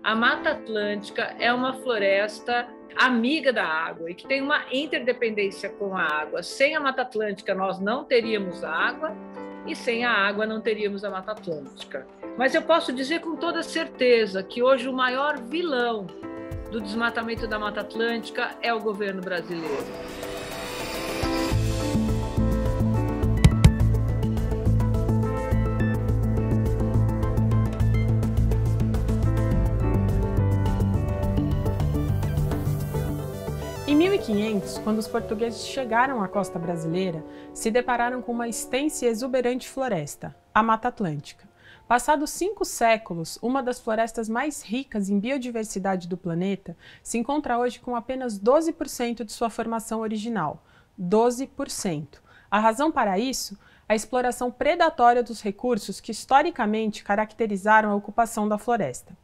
A Mata Atlântica é uma floresta amiga da água e que tem uma interdependência com a água. Sem a Mata Atlântica, nós não teríamos água e sem a água não teríamos a Mata Atlântica. Mas eu posso dizer com toda certeza que hoje o maior vilão do desmatamento da Mata Atlântica é o governo brasileiro. Em 1500, quando os portugueses chegaram à costa brasileira, se depararam com uma extensa e exuberante floresta, a Mata Atlântica. Passados 5 séculos, uma das florestas mais ricas em biodiversidade do planeta se encontra hoje com apenas 12% de sua formação original. 12%. A razão para isso? A exploração predatória dos recursos que historicamente caracterizaram a ocupação da floresta.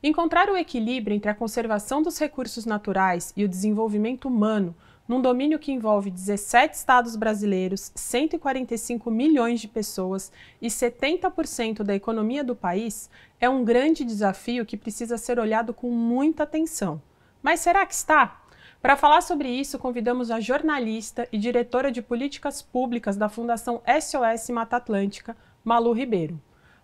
Encontrar o equilíbrio entre a conservação dos recursos naturais e o desenvolvimento humano num domínio que envolve 17 estados brasileiros, 145 milhões de pessoas e 70% da economia do país é um grande desafio que precisa ser olhado com muita atenção. Mas será que está? Para falar sobre isso, convidamos a jornalista e diretora de políticas públicas da Fundação SOS Mata Atlântica, Malu Ribeiro.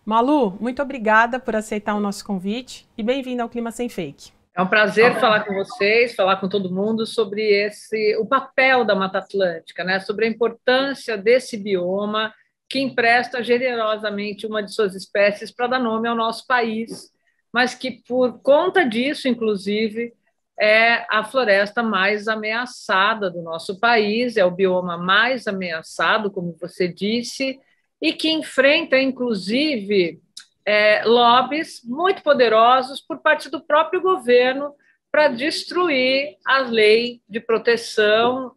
Malu, muito obrigada por aceitar o nosso convite e bem-vinda ao Clima Sem Fake. É um prazer falar com vocês, falar com todo mundo sobre o papel da Mata Atlântica, né? Sobre a importância desse bioma que empresta generosamente uma de suas espécies para dar nome ao nosso país, mas que, por conta disso, inclusive, é a floresta mais ameaçada do nosso país, é o bioma mais ameaçado, como você disse, e que enfrenta, inclusive, lobbies muito poderosos por parte do próprio governo para destruir a lei de proteção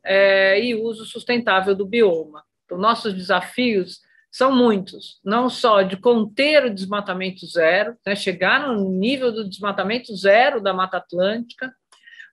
e uso sustentável do bioma. Então, nossos desafios são muitos, não só de conter o desmatamento zero, né, chegar no nível do desmatamento zero da Mata Atlântica,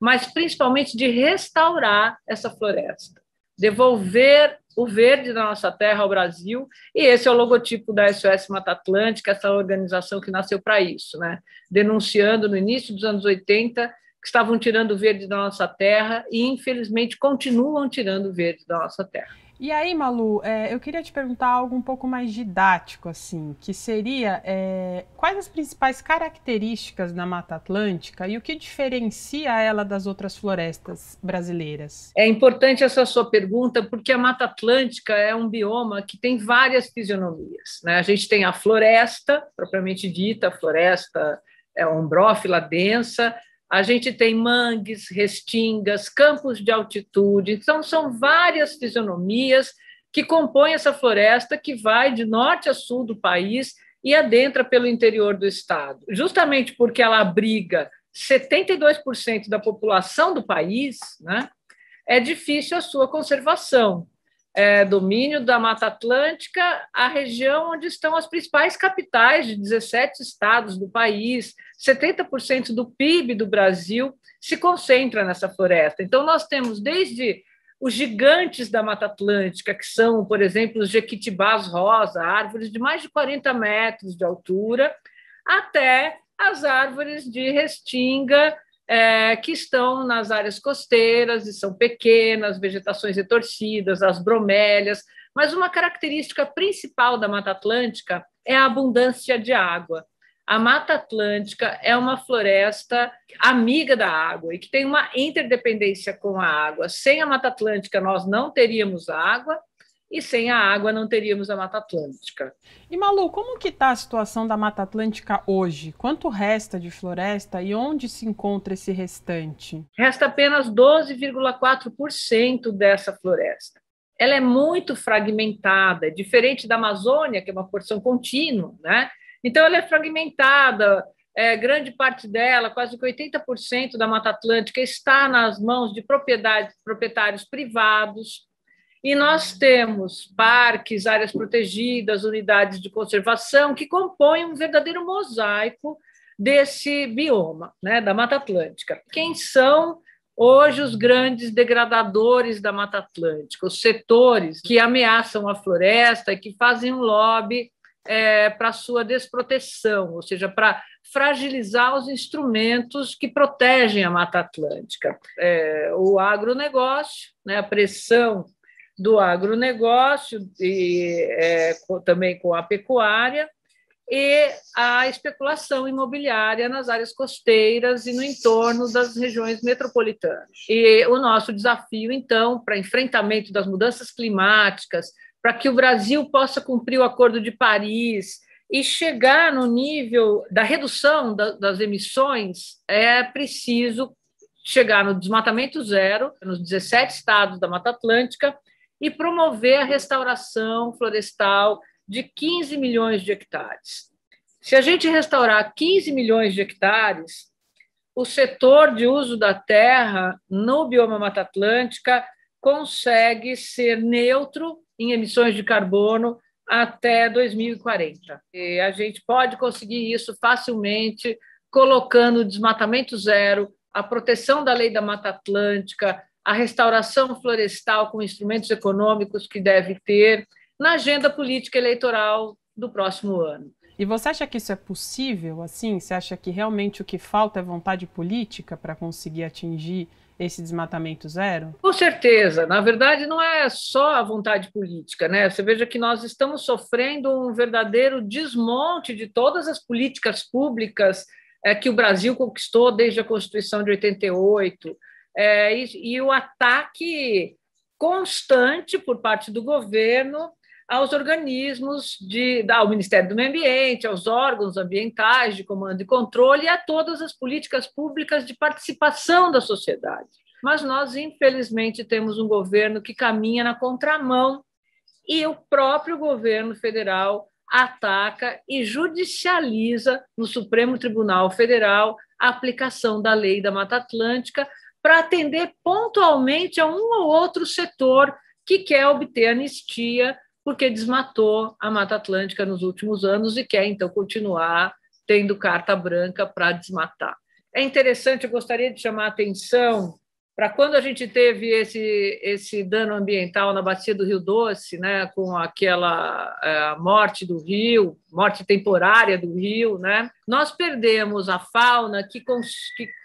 mas principalmente de restaurar essa floresta, devolver o verde da nossa terra ao Brasil, e esse é o logotipo da SOS Mata Atlântica, essa organização que nasceu para isso, né? Denunciando no início dos anos 80 que estavam tirando o verde da nossa terra e, infelizmente, continuam tirando o verde da nossa terra. E aí, Malu, eu queria te perguntar algo um pouco mais didático, assim, que seria quais as principais características da Mata Atlântica e o que diferencia ela das outras florestas brasileiras? É importante essa sua pergunta, porque a Mata Atlântica é um bioma que tem várias fisionomias, né? A gente tem a floresta, propriamente dita, a floresta ombrófila densa. A gente tem mangues, restingas, campos de altitude, então são várias fisionomias que compõem essa floresta que vai de norte a sul do país e adentra pelo interior do estado. Justamente porque ela abriga 72% da população do país, né, é difícil a sua conservação. Domínio da Mata Atlântica, a região onde estão as principais capitais de 17 estados do país, 70% do PIB do Brasil se concentra nessa floresta. Então, nós temos desde os gigantes da Mata Atlântica, que são, por exemplo, os jequitibás rosa, árvores de mais de 40 metros de altura, até as árvores de restinga, que estão nas áreas costeiras e são pequenas, vegetações retorcidas, as bromélias, mas uma característica principal da Mata Atlântica é a abundância de água. A Mata Atlântica é uma floresta amiga da água e que tem uma interdependência com a água. Sem a Mata Atlântica, nós não teríamos água, e sem a água não teríamos a Mata Atlântica. E, Malu, como que está a situação da Mata Atlântica hoje? Quanto resta de floresta e onde se encontra esse restante? Resta apenas 12,4% dessa floresta. Ela é muito fragmentada, diferente da Amazônia, que é uma porção contínua, né? Então, ela é fragmentada, grande parte dela, quase 80% da Mata Atlântica, está nas mãos de proprietários privados. E nós temos parques, áreas protegidas, unidades de conservação que compõem um verdadeiro mosaico desse bioma, né, da Mata Atlântica. Quem são hoje os grandes degradadores da Mata Atlântica? Os setores que ameaçam a floresta e que fazem um lobby para a sua desproteção, ou seja, para fragilizar os instrumentos que protegem a Mata Atlântica. O agronegócio, né, a pressão do agronegócio, também com a pecuária, e a especulação imobiliária nas áreas costeiras e no entorno das regiões metropolitanas. E o nosso desafio, então, para enfrentamento das mudanças climáticas, para que o Brasil possa cumprir o Acordo de Paris e chegar no nível da redução das emissões, é preciso chegar no desmatamento zero, nos 17 estados da Mata Atlântica, e promover a restauração florestal de 15 milhões de hectares. Se a gente restaurar 15 milhões de hectares, o setor de uso da terra no bioma Mata Atlântica consegue ser neutro em emissões de carbono até 2040. E a gente pode conseguir isso facilmente colocando o desmatamento zero, a proteção da lei da Mata Atlântica, a restauração florestal com instrumentos econômicos que deve ter, na agenda política eleitoral do próximo ano. E você acha que isso é possível, assim? Você acha que realmente o que falta é vontade política para conseguir atingir esse desmatamento zero? Com certeza. Na verdade, não é só a vontade política, né? Você veja que nós estamos sofrendo um verdadeiro desmonte de todas as políticas públicas que o Brasil conquistou desde a Constituição de 88, e o ataque constante por parte do governo aos organismos ao Ministério do Meio Ambiente, aos órgãos ambientais de comando e controle e a todas as políticas públicas de participação da sociedade. Mas nós, infelizmente, temos um governo que caminha na contramão e o próprio governo federal ataca e judicializa no Supremo Tribunal Federal a aplicação da lei da Mata Atlântica para atender pontualmente a um ou outro setor que quer obter anistia porque desmatou a Mata Atlântica nos últimos anos e quer, então, continuar tendo carta branca para desmatar. É interessante, eu gostaria de chamar a atenção para quando a gente teve esse dano ambiental na bacia do Rio Doce, né, com aquela morte do rio, morte temporária do rio, né, nós perdemos a fauna que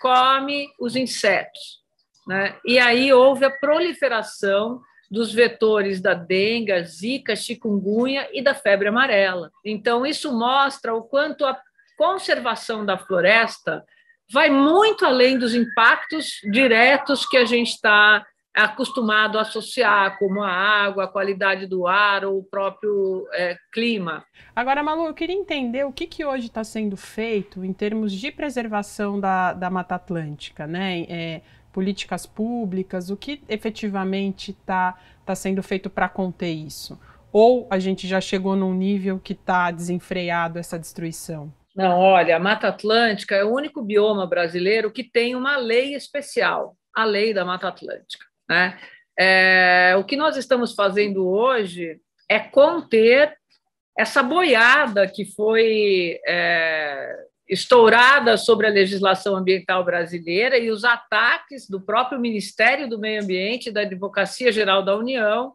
come os insetos, né, e aí houve a proliferação dos vetores da dengue, zika, chikungunya e da febre amarela. Então, isso mostra o quanto a conservação da floresta vai muito além dos impactos diretos que a gente está acostumado a associar, como a água, a qualidade do ar ou o próprio clima. Agora, Malu, eu queria entender o que hoje está sendo feito em termos de preservação da Mata Atlântica, né? Políticas públicas, o que efetivamente está sendo feito para conter isso? Ou a gente já chegou num nível que está desenfreado essa destruição? Não, olha, a Mata Atlântica é o único bioma brasileiro que tem uma lei especial, a lei da Mata Atlântica, né? O que nós estamos fazendo hoje é conter essa boiada que foi estourada sobre a legislação ambiental brasileira e os ataques do próprio Ministério do Meio Ambiente, da Advocacia Geral da União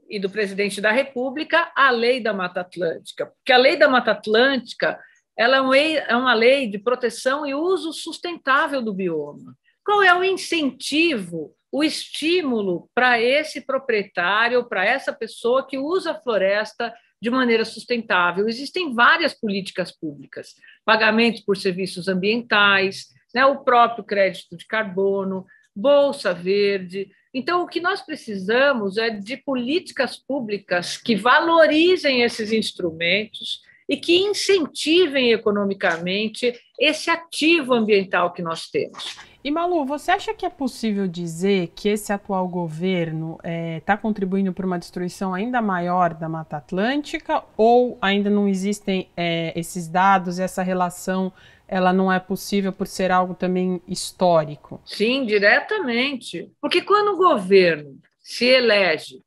e do Presidente da República à Lei da Mata Atlântica. Porque a Lei da Mata Atlântica ela é uma lei de proteção e uso sustentável do bioma. Qual é o incentivo, o estímulo para esse proprietário, para essa pessoa que usa a floresta de maneira sustentável? Existem várias políticas públicas, pagamentos por serviços ambientais, né, o próprio crédito de carbono, Bolsa Verde. Então, o que nós precisamos é de políticas públicas que valorizem esses instrumentos e que incentivem economicamente esse ativo ambiental que nós temos. E, Malu, você acha que é possível dizer que esse atual governo está contribuindo para uma destruição ainda maior da Mata Atlântica ou ainda não existem esses dados e essa relação ela não é possível por ser algo também histórico? Sim, diretamente. Porque quando o governo se elege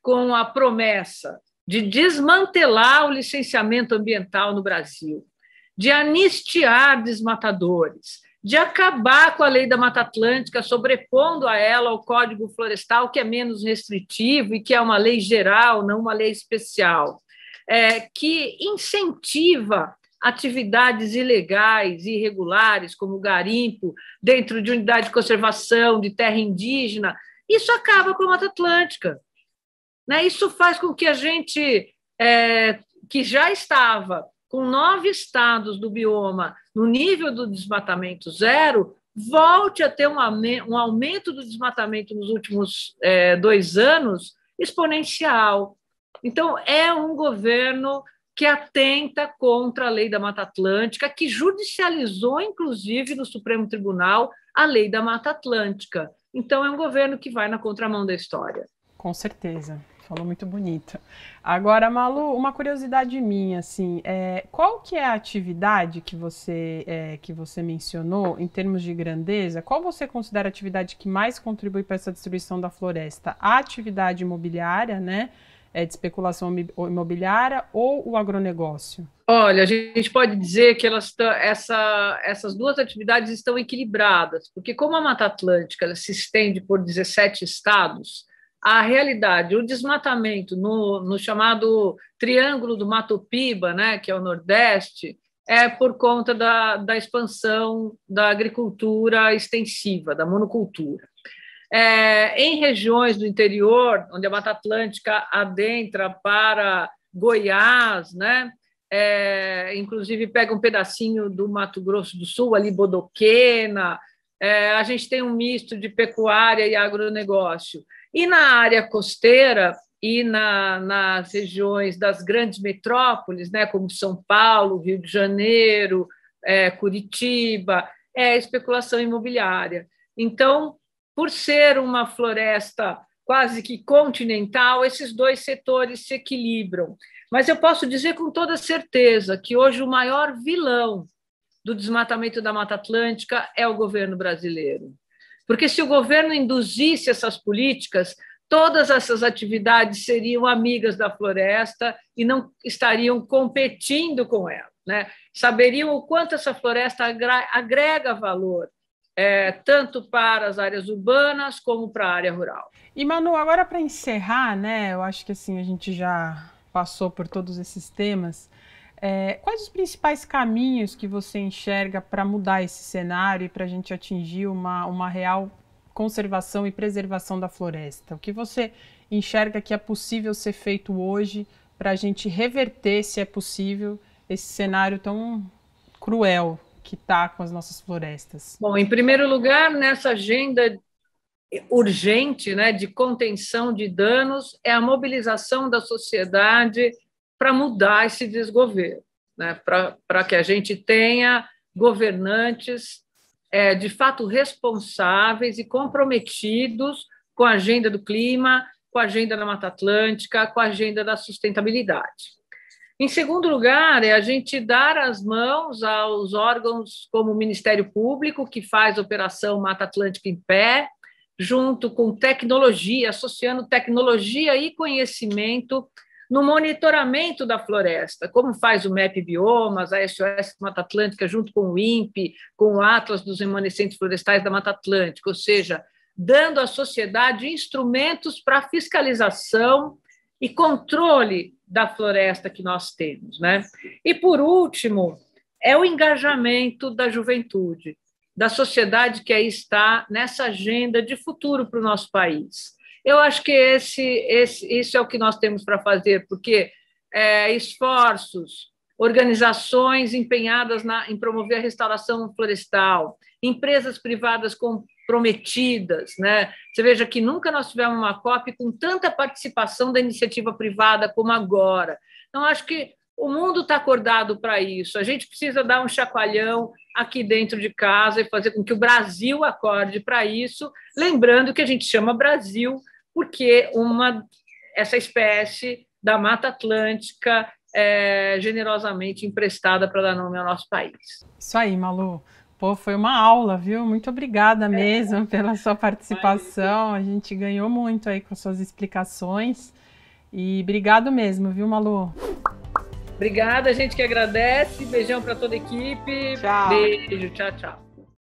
com a promessa de desmantelar o licenciamento ambiental no Brasil, de anistiar desmatadores, de acabar com a lei da Mata Atlântica, sobrepondo a ela o Código Florestal, que é menos restritivo e que é uma lei geral, não uma lei especial, que incentiva atividades ilegais e irregulares, como garimpo, dentro de unidade de conservação de terra indígena, isso acaba com a Mata Atlântica. Né? Isso faz com que a gente, que já estava com 9 estados do bioma no nível do desmatamento zero, volte a ter um aumento do desmatamento nos últimos 2 anos exponencial. Então, é um governo que atenta contra a lei da Mata Atlântica, que judicializou, inclusive, no Supremo Tribunal, a lei da Mata Atlântica. Então, é um governo que vai na contramão da história. Com certeza. Falou muito bonito. Agora, Malu, uma curiosidade minha, assim, qual que é a atividade que você mencionou em termos de grandeza? Qual você considera a atividade que mais contribui para essa destruição da floresta? A atividade imobiliária, né, de especulação imobiliária ou o agronegócio? Olha, a gente pode dizer que essas duas atividades estão equilibradas, porque como a Mata Atlântica ela se estende por 17 estados, a realidade, o desmatamento no chamado Triângulo do Mato Piba, né, que é o Nordeste, é por conta da expansão da agricultura extensiva, da monocultura. Em regiões do interior, onde a Mata Atlântica adentra para Goiás, né, inclusive pega um pedacinho do Mato Grosso do Sul, ali Bodoquena, a gente tem um misto de pecuária e agronegócio. E na área costeira e nas regiões das grandes metrópoles, né, como São Paulo, Rio de Janeiro, Curitiba, é especulação imobiliária. Então, por ser uma floresta quase que continental, esses 2 setores se equilibram. Mas eu posso dizer com toda certeza que hoje o maior vilão do desmatamento da Mata Atlântica é o governo brasileiro. Porque se o governo induzisse essas políticas, todas essas atividades seriam amigas da floresta e não estariam competindo com ela, né? Saberiam o quanto essa floresta agrega valor, tanto para as áreas urbanas como para a área rural. E, Manu, agora para encerrar, né, eu acho que assim, a gente já passou por todos esses temas. Quais os principais caminhos que você enxerga para mudar esse cenário e para a gente atingir uma real conservação e preservação da floresta? O que você enxerga que é possível ser feito hoje para a gente reverter, se é possível, esse cenário tão cruel que está com as nossas florestas? Bom, em primeiro lugar, nessa agenda urgente, né, de contenção de danos, é a mobilização da sociedade para mudar esse desgoverno, né? Para que a gente tenha governantes de fato responsáveis e comprometidos com a agenda do clima, com a agenda da Mata Atlântica, com a agenda da sustentabilidade. Em segundo lugar, é a gente dar as mãos aos órgãos como o Ministério Público, que faz a Operação Mata Atlântica em Pé, junto com tecnologia, associando tecnologia e conhecimento no monitoramento da floresta, como faz o MAP Biomas, a SOS Mata Atlântica, junto com o INPE, com o Atlas dos Remanescentes Florestais da Mata Atlântica, ou seja, dando à sociedade instrumentos para fiscalização e controle da floresta que nós temos, né? E, por último, é o engajamento da juventude, da sociedade que aí está nessa agenda de futuro para o nosso país. Eu acho que isso é o que nós temos para fazer, porque esforços, organizações empenhadas em promover a restauração florestal, empresas privadas comprometidas, né? Você veja que nunca nós tivemos uma COP com tanta participação da iniciativa privada como agora. Então, acho que o mundo está acordado para isso. A gente precisa dar um chacoalhão aqui dentro de casa e fazer com que o Brasil acorde para isso, lembrando que a gente chama Brasil porque essa espécie da Mata Atlântica é generosamente emprestada para dar nome ao nosso país. Isso aí, Malu. Pô, foi uma aula, viu? Muito obrigada mesmo pela sua participação. A gente ganhou muito aí com as suas explicações. E obrigado mesmo, viu, Malu? Obrigada, a gente que agradece. Beijão para toda a equipe. Tchau. Beijo, tchau, tchau.